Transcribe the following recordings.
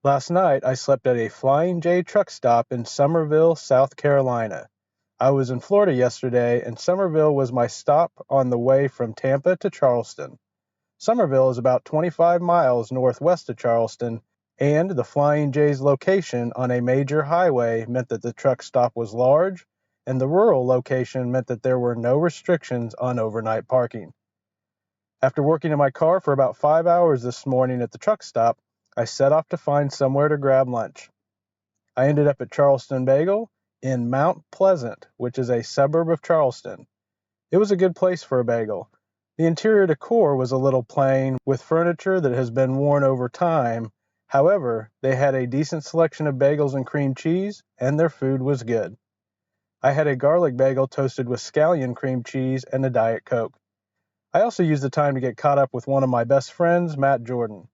Last night, I slept at a Flying J truck stop in Summerville, South Carolina. I was in Florida yesterday, and Summerville was my stop on the way from Tampa to Charleston. Summerville is about 25 miles northwest of Charleston, and the Flying J's location on a major highway meant that the truck stop was large, and the rural location meant that there were no restrictions on overnight parking. After working in my car for about 5 hours this morning at the truck stop, I set off to find somewhere to grab lunch. I ended up at Charleston Bagel in Mount Pleasant, which is a suburb of Charleston. It was a good place for a bagel. The interior decor was a little plain, with furniture that has been worn over time. However, they had a decent selection of bagels and cream cheese, and their food was good. I had a garlic bagel toasted with scallion cream cheese and a Diet Coke. I also used the time to get caught up with one of my best friends, Matt Jordan.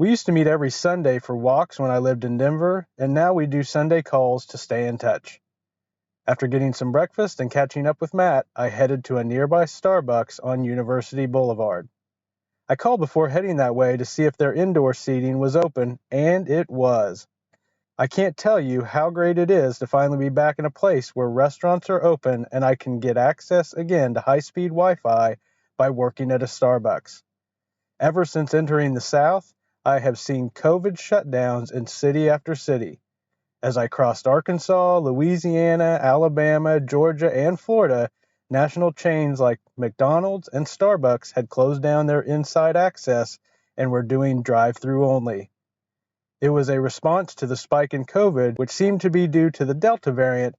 We used to meet every Sunday for walks when I lived in Denver, and now we do Sunday calls to stay in touch. After getting some breakfast and catching up with Matt, I headed to a nearby Starbucks on University Boulevard. I called before heading that way to see if their indoor seating was open, and it was. I can't tell you how great it is to finally be back in a place where restaurants are open and I can get access again to high-speed Wi-Fi by working at a Starbucks. Ever since entering the South, I have seen COVID shutdowns in city after city. As I crossed Arkansas, Louisiana, Alabama, Georgia, and Florida, national chains like McDonald's and Starbucks had closed down their inside access and were doing drive-through only. It was a response to the spike in COVID, which seemed to be due to the Delta variant,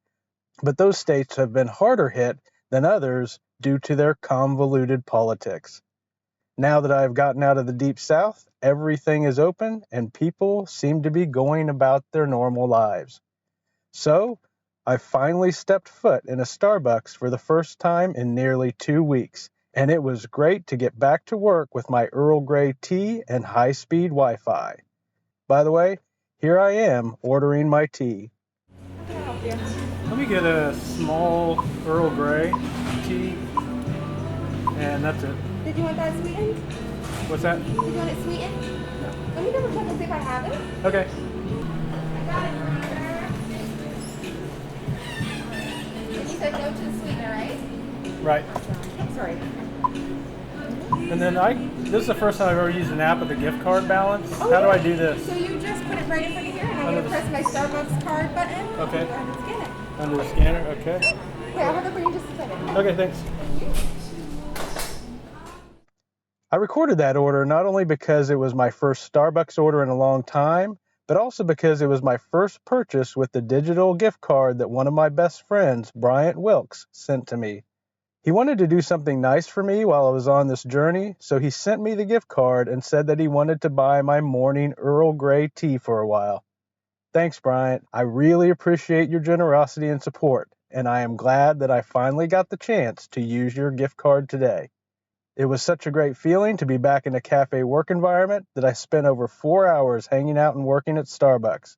but those states have been harder hit than others due to their convoluted politics. Now that I have gotten out of the Deep South, everything is open and people seem to be going about their normal lives. So, I finally stepped foot in a Starbucks for the first time in nearly 2 weeks, and it was great to get back to work with my Earl Grey tea and high-speed Wi-Fi. By the way, here I am ordering my tea. Let me get a small Earl Grey tea, and that's it. Did you want that sweetened? What's that? Did you want it sweetened? No. Let me double check and see if I have it. Okay. I got it, Commander. And you said no to the sweetener, right? Right. Sorry. And then this is the first time I've ever used an app with a gift card balance. Oh, How do yeah. I do this? So you just put it right in front of here, and I'm Under going to the- press my Starbucks card button. Okay. And scan it. Under the scanner? Okay. Okay, I'll hold it for you just a second. Okay, thanks. I recorded that order not only because it was my first Starbucks order in a long time, but also because it was my first purchase with the digital gift card that one of my best friends, Bryant Wilkes, sent to me. He wanted to do something nice for me while I was on this journey, so he sent me the gift card and said that he wanted to buy my morning Earl Grey tea for a while. Thanks, Bryant. I really appreciate your generosity and support, and I am glad that I finally got the chance to use your gift card today. It was such a great feeling to be back in a cafe work environment that I spent over 4 hours hanging out and working at Starbucks.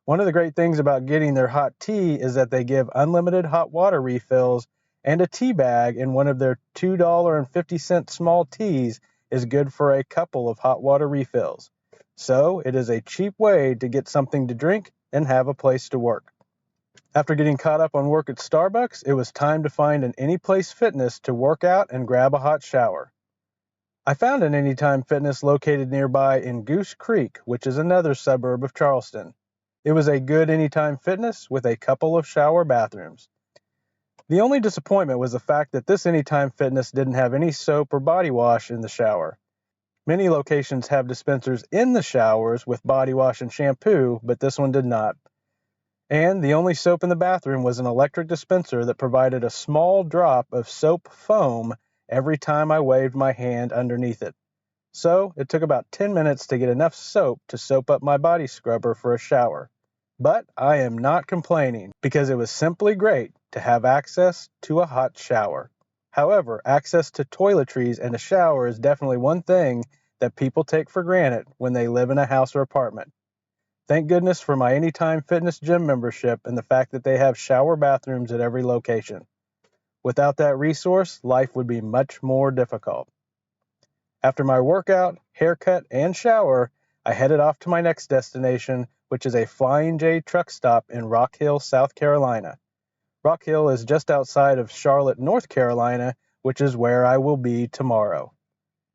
One of the great things about getting their hot tea is that they give unlimited hot water refills, and a tea bag in one of their $2.50 small teas is good for a couple of hot water refills. So it is a cheap way to get something to drink and have a place to work. After getting caught up on work at Starbucks, it was time to find an Anyplace Fitness to work out and grab a hot shower. I found an Anytime Fitness located nearby in Goose Creek, which is another suburb of Charleston. It was a good Anytime Fitness with a couple of shower bathrooms. The only disappointment was the fact that this Anytime Fitness didn't have any soap or body wash in the shower. Many locations have dispensers in the showers with body wash and shampoo, but this one did not. And the only soap in the bathroom was an electric dispenser that provided a small drop of soap foam every time I waved my hand underneath it. So it took about 10 minutes to get enough soap to soap up my body scrubber for a shower. But I am not complaining because it was simply great to have access to a hot shower. However, access to toiletries and a shower is definitely one thing that people take for granted when they live in a house or apartment. Thank goodness for my Anytime Fitness gym membership and the fact that they have shower bathrooms at every location. Without that resource, life would be much more difficult. After my workout, haircut, and shower, I headed off to my next destination, which is a Flying J truck stop in Rock Hill, South Carolina. Rock Hill is just outside of Charlotte, North Carolina, which is where I will be tomorrow.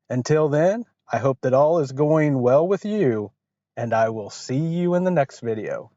Until then, I hope that all is going well with you, and I will see you in the next video.